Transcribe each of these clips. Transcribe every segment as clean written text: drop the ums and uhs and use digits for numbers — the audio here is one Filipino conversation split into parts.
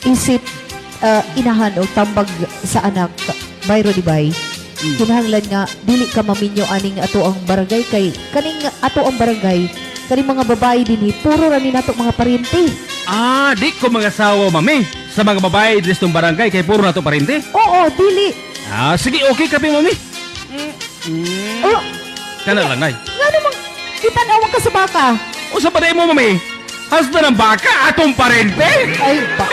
isip inahan o tambag sa anak bayro di bay. Kinahanglan nga dili ka maminyo aning ato ang barangay kay kaning ato ang barangay kaning mga babae dinhi puro ra ni nato mga paryente. Di ko mga asawa, mami. Sa mga babae dito ng barangay, kay puro na to parente. Oo, dili. Sige, okay kape, mami. Oh, Kana lang, nay. nga namang itanawag ka sa baka. O sa paday mo, mami. Hasta ng baka, atong parente. Ay, ba?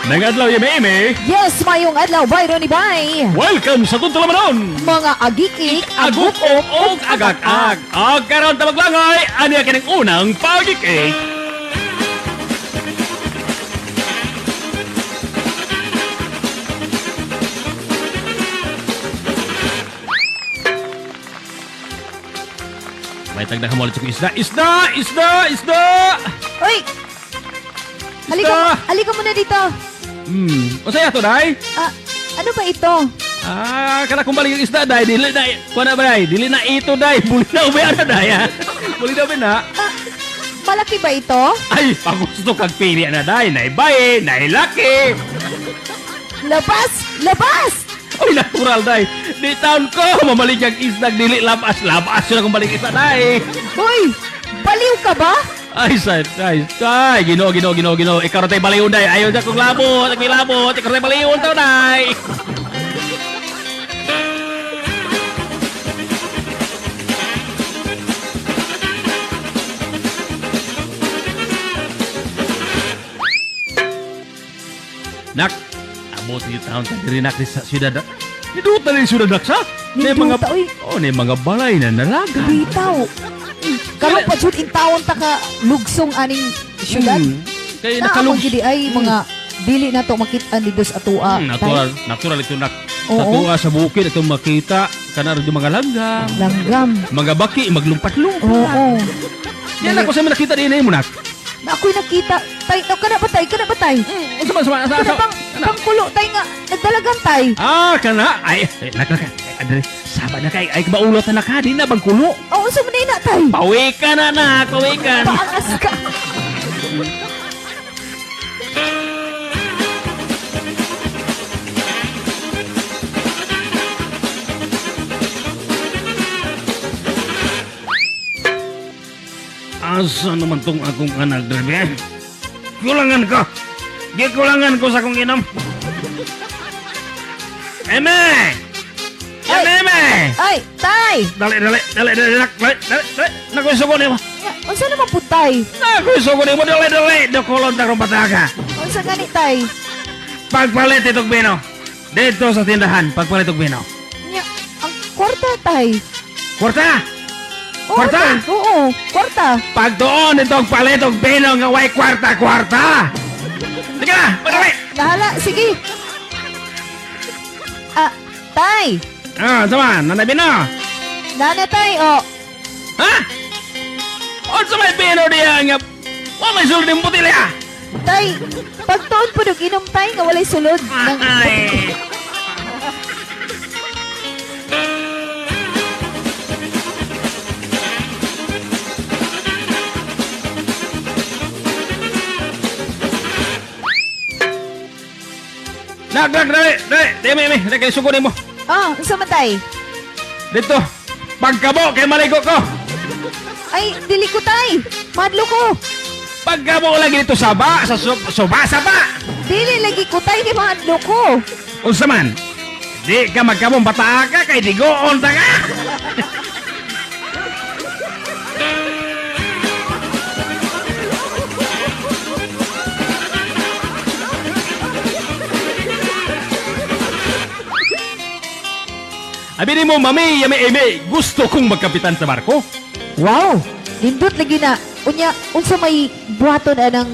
Nagadlaw, Yeme. Yes, mayong adlaw, bayro ni bay. Welcome sa Tuntulamanon. Mga agikik, Aguk-ok o agak-ag. Ang karoon tabaglangay, ano yan ng unang pagikik. May tagda ka mo ulit sa isda. Isda! Uy! Halika muna dito. O saya to, day? Ano ba ito? Kana kung balik yung isda, day. Dili na, kuha na ba, day? Dili na ito, day. Buli na ubi, ano, day, ha? Buli na ubi na. Malaki ba ito? Ay, pag gusto kag pili na, day. Naibay, nailaki. Labas! Ay, natural, day. Di taon ko, mamalik yung isda, dili labas. Labas yun akong balik isda, day. Uy! Baliw ka ba? Ay, Ginoo. Ikaw na tayo baliyon, day. Ayaw na kong labot, ikaw na tayo baliyon, tao, day. Nak, abot yung taon ka diri nak sa syudad. Niduta na yung syudad nak sa? Niduta, uy. May mga balay na nalaga. Bitaw. Karon pa jud in taon ta ka lugsong aning syudad. Kaya Nakalog nakalug. gidi ay mga dili na to makita ni dos atua. Natural ito nak. Oo. Tatua sa bukid ito makita. Kanar yung mga langgam. Langgam. Mga baki, maglumpat-lumpat. Oo. Yan ako sa mga nakita din mo nak. Na ako'y nakita. Tay, kana ba tay? Sama. Pangkulo tay nga nagdalagan tay. Kana. Ay, Andre, sabi na kay, ay maulot na ka, di na bang kulo? Oo, sa manay na tay. Pawikan na nak, pawikan. Paangas ka. Asa naman tong akong anak, Derby? Kulangan ko. Di kulangan ko sa akong inom. Eme! Eme! Ay, tay. Dali, nakuisugo ni mo. Unsa naman po tay? Nakuisugo ni mo, dali. Dakulon na kong pataka. Unsa gani tay? Pagpalit itong bino. Dito sa tindahan, pagpalit itong bino. Nya, ang kwarta tay. Kwarta! Oo, Kwarta? tay. Oo, kwarta. Pag doon itong palit itong bino nga way kwarta. Sige na, madali! Nahala, sige. Tay. Sama, nanay bino. Nana tay, oh. Ha? O sa may bino diya nga, may sulod yung butilya. Tay, pagtuon po nung inom tay nga walay sulod. Ay! Dali, kay sugunin mo. Unsa man tay? Dito, pagkabo kay maligo ko. Ay, dili ko tay. Madlo ko. Pagkabo lagi dito saba, sa saba. Dili lagi ko tay kay madlo ko. Unsa man? Di ka magkamong bata ka kay digoon ta ka. Abi mo, mami, Eme, gusto kong magkapitan sa barko. Wow, nindot lagi na. Unya, unsa may buhaton anang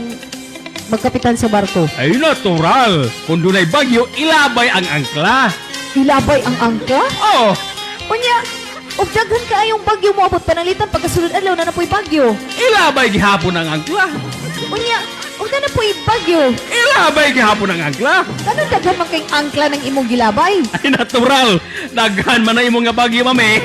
magkapitan sa barko? Ay natural. Kung dunay bagyo, ilabay ang angkla. Ilabay ang angkla? Oh, Unya, ug daghan kaayong bagyo mo abot panalitan pagkasulod adlaw na napoy bagyo. ilabay gihapon ang angkla. Unya, ug na napoy bagyo. Ilabay gihapon ang angkla. Kanang daghan man kay angkla ng imong gilabay? Ay, natural. Daghan man na imong nga bagyo, mami.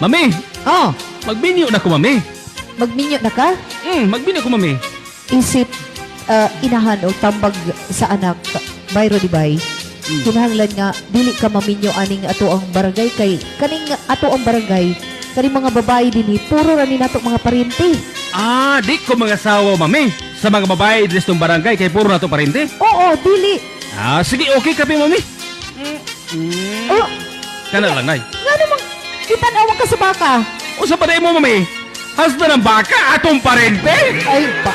Mami, Oh, magbinyo na ko, mami. magminyo na ka? Magbinyo ko, mami. Isip inahan o tambag sa anak bayro di bay. Kinahanglan nga dili ka maminyo aning ato ang barangay kay kaning ato ang barangay kani mga babae dinhi puro ra ni nato mga parinti. Ah, di ko mga asawa, mami. Sa mga babae dito ng barangay, kay puro na to parente. Oo, dili. Ah, sige, okay kape, mami. Oh, Kana lang, nay. nga namang itanawa ka sa baka. O sa panay mo, mami. Hasta ng baka, atong parente. Ay, ba?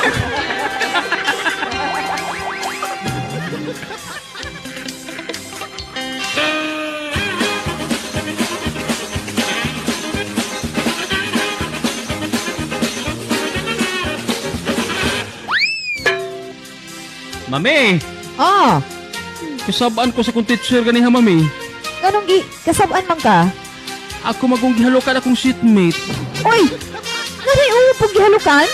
Mami, Ah, kasabaan ko sa kong teacher ganiha, mami. ganong kasabaan man ka? Ako magong gihalukan akong seatmate. Oy, ngani pag gihalukan?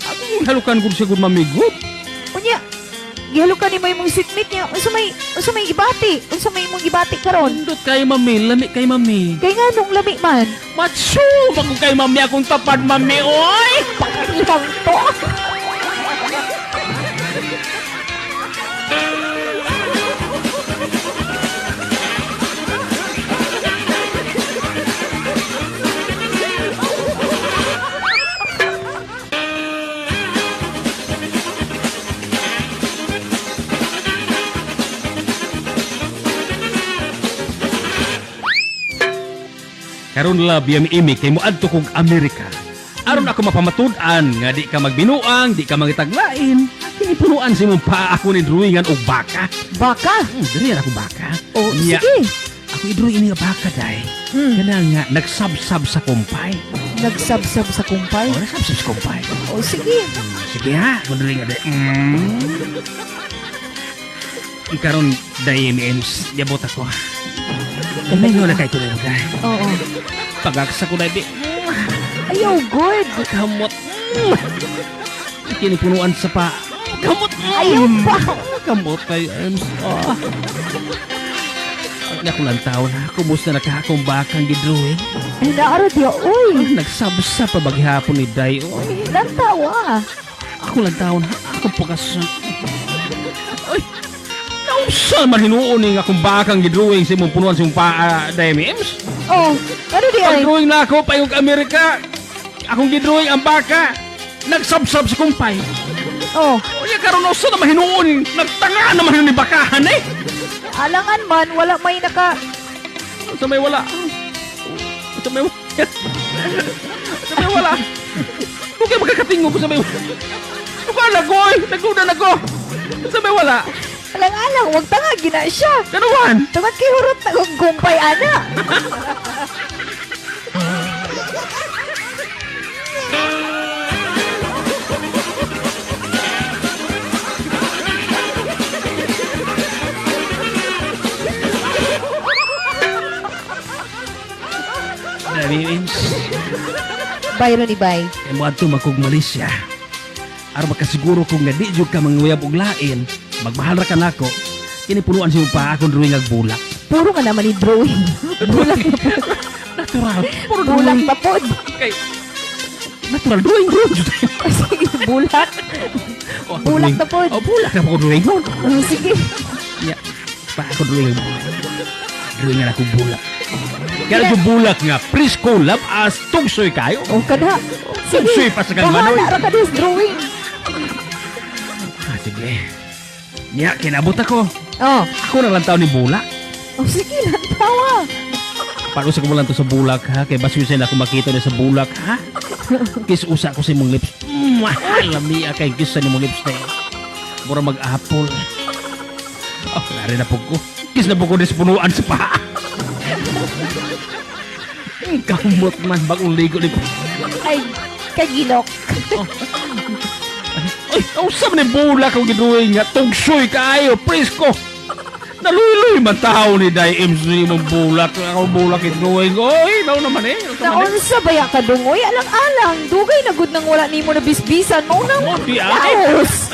Ako mong gihalukan ko siya kung mamigot. Unya, gihalukan ni mo imong sitmate niya. Unsa may ibati? Unsa may imong ibati karon? Pindot kay mami, lami kay mami. Kay nga nung lami man. Matsu, bago kay mami akong tapad, mami, oy! Pakilang to. Karon labi ang imi kay moadto kog Amerika. Aron ako mapamatud-an nga di ka magbinuang, di ka mangitaglain. Kini punuan si mong paa ako ni drawingan og baka. Baka. Diri ako baka. Oh, Nya, sige. Ako i-drawing nga baka day. Kana nga nagsabsab sa kumpay. Nagsabsab sa kumpay. O nagsabsab sa kumpay. Oh, sige. Sige ha, drawing nga day. Karon day memes, yabot ako. Kanayo na kay tulog day. Oo. Pagaksa ko day di. Ayaw, good. Kamot. Kini punuan sa pa. Kamot. Ayaw pa. Kamot kay Ems. Nga ko lang taon ha. Kumusta na kakong bakang gidrawing? Ay, naara diya, uy. Nagsabsa pa baghapon ni Day. Oy, Nantawa. ako lang taon ha. Ako pokasan. Ay, nausan man hinuon nga akong bakang gidrawing sa imong punuan sa imong paa, Day Ems. Oh, ano di ay? Pag-drawing na ako, payong Amerika. Akong gidrawing ang baka. Nagsabsab sa kumpay. Oh, Uy, karon usa na mahinuon. Nagtanga naman yun ni bakahan eh. alangan man, wala may naka... Sa may wala. Sa may wala. Sa may wala. Huwag kayo magkakatingog ko sa may wala. Huwag na ko eh. Nagunan ako. Sa may wala. Alang-alang, wag tangagi na siya. Kanuan. Tungad kay hurot na kung kumpay, ana. Dami Ems. Bayro ni Bay. Kaya mo ato magkog Malaysia. Aron makasiguro kung nga di jud ka manguyab og lain, magmahal ra ka nako. Kini punuan si pa akong drawing ag bulak. Puro ka naman ni drawing. Bulak na po. Natural. Puro Bulak drawing. na po. Kay natural drawing bro. Sige, bulak. Bulak na po. Oh, bulak na po ako drawing nun. Oh, sige. Ya, pa ako drawing. Drawing na ako bulak. Kaya yung bulak nga, please collab as tungsoy kayo. Oh, kada. Tungsoy pa sa Bahala kalmanoy. ra ka dis drawing. Ah, sige. Nya, kinabot ako. Oh, Ako na lang tao ni bulak. oh sige lang, tawa. Paano sa kumulan to sa bulak, ha? Kaya basusin ako makita na sa bulak, ha? Kis-usa ko sa imong lips. Mahal, lami kay kiss sa imong lips na yun. Mura mag-apple. Oh, nari na po ko. Kis na po ko sa punuan sa paa. Kamot man, bagong ligo ni po. Ay, kagilok. Ay, usap ni bula kong ginuwi nga. Tugsoy kaayo, presko. Naluloy man tao ni Day MC mong bulak. Ako bulak ginuwi ko. Oy, daw naman eh. Naunsa ba ya ka dungoy? Alang-alang. Dugay na gud nang wala nimo na bisbisan mo nang Oh, di ay. laos.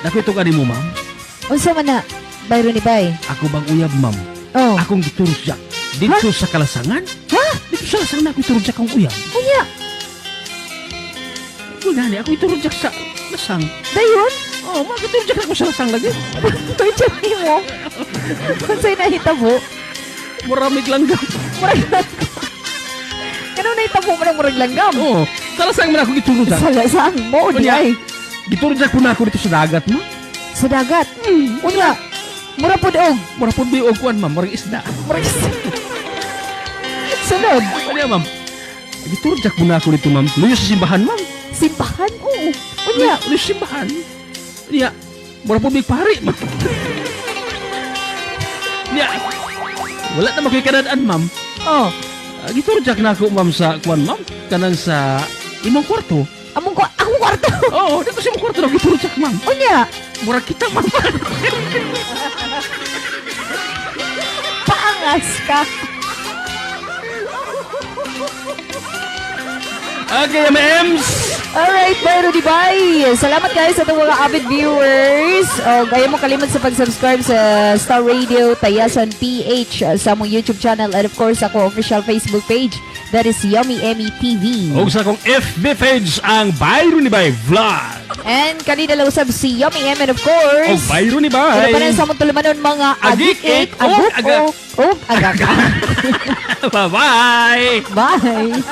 Nakwento ka ni mo, ma'am. Unsa man na? Bayro ni bay. Ako bang uyab, ma'am? Oh. Akong giturusyak. Dito sa Kalasangan? Ha? Dito sa Kalasangan ako iturusyak ang uyab. Unya, Wala ni, ako iturusyak sa Lasang. dayon? Oh, mag-iturusyak ako sa Lasang lagi. Turjan nimo. Unsay nahitabo? Maramig langgam. Murag langgam. Kano nahitabo mo ng murag langgam? Oo, sa Lasang man ako iturusyak. Saan mo, di Unya, ay. giturusyak po na ako dito sa dagat, ma'am. Sa dagat. Unya, mura po og. Mura po may kuan, ma'am. Marang isda. Murag sunod. Ano yan, ma'am? Giturusyak po na ako dito, ma'am. Luyo sa simbahan, ma'am. Simbahan? Oo. Unya, Luyo sa simbahan. Niya, mura po may pari, ma'am. Niya, wala na makikanadaan, ma'am. oh. Giturusyak na ako, ma'am, sa kuan, ma'am. Kanang sa imong kwarto. Akong kwarto. Oo, dito sa imong kwarto na giturusyak, ma'am. Unya, Mura kita, ma'am. paangas ka. Okay, MMs. Alright, Bayro di Bay. Salamat guys sa itong mga avid viewers. O, gaya mo kalimot sa pag-subscribe sa Star Radio Tayasan PH sa mong YouTube channel and of course ako official Facebook page. That is Yummy Emmy TV. O sa akong FB page ang Bayro ni Bay Vlog. And kanina lang usab si Yummy M and of O course Bayro ni ano pa Bay. rin sa mong tulumanon mga Agik-ik, aguk, agak. agaka. Bye-bye. Bye.